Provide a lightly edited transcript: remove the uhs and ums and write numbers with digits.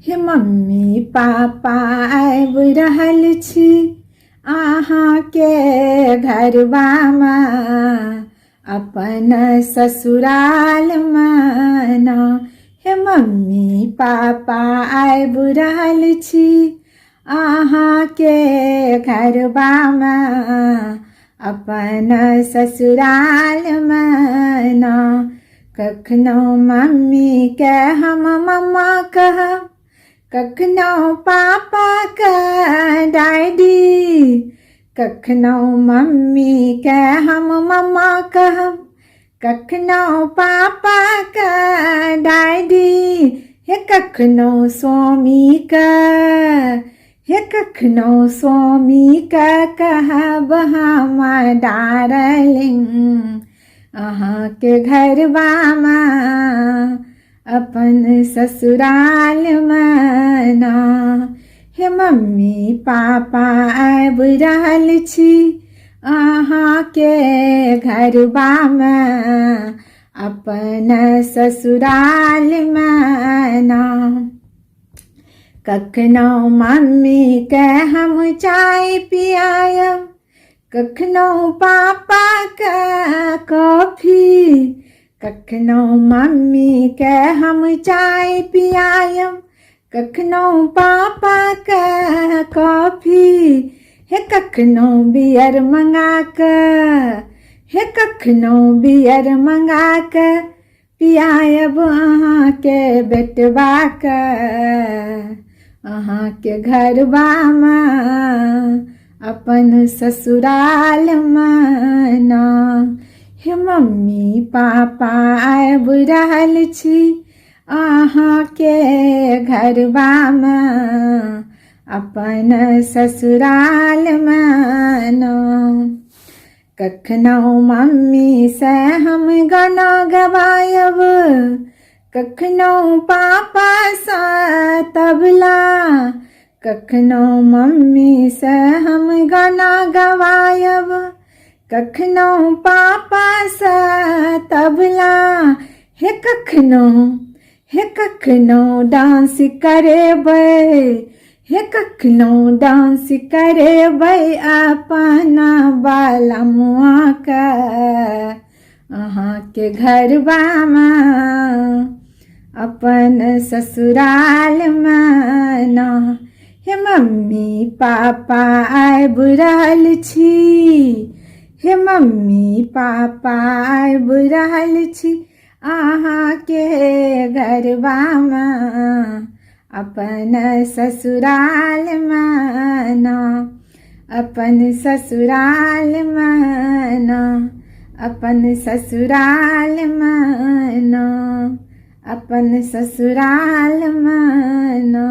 हे mummy papa आबि रहल छी अहाँके घरबामे अपन ससुरालमे ना। हे मम्मी पापा आबि रहल छी अहाँके घरबामे अपन ससुरालमे ना। कखनो मम्मीके हम मम्मा कहब, कखनो पापाके डैडी, कखनो मम्मीके हम मम्मा कहब, कखनो पापाके डैडी। हे कखनो स्वामीके, हे कखनो स्वामीके कहब हम डार्लिंग अहाँके घरबामे अपन ससुरालमे ना। हे मम्मी पापा आबि रहल छी अहाँके घरबामे अपन ससुरालमे ना। कखनो मम्मीके हम चाय पियायब, कखनो पापाके कॉफी, कखनो मम्मीके हम चाय पियायब, कखनो पापाके कॉफी। हे कखनो बियर मंगाके, हे कखनो बियर मंगाके पियायब अहाँके बेटबाके अहाँके घरबामे अपन ससुरालमे ना। हे मम्मी पापा आबि रहल छी अहाँके घरबामे अपन ससुरालमे ना। कखनो मम्मी से हम गाना गवायब, कखनो पापा से तबला, कखनो मम्मी से हम गाना गवायब, कखनो पापा से तबला। हे कखनो डांस करेबै, हे कखनो डांस करेबै अपना बालमुआके अहाँके घरबामे अपन ससुरालमे ना। हे मम्मी पापा आबि रहल छी, हे मम्मी पापा आबि रहल छी अहाँके घरबामे अपन ससुरालमे ना। अपन ससुरालमे ना, अपन ससुरालमे ना, अपन ससुरालमे ना।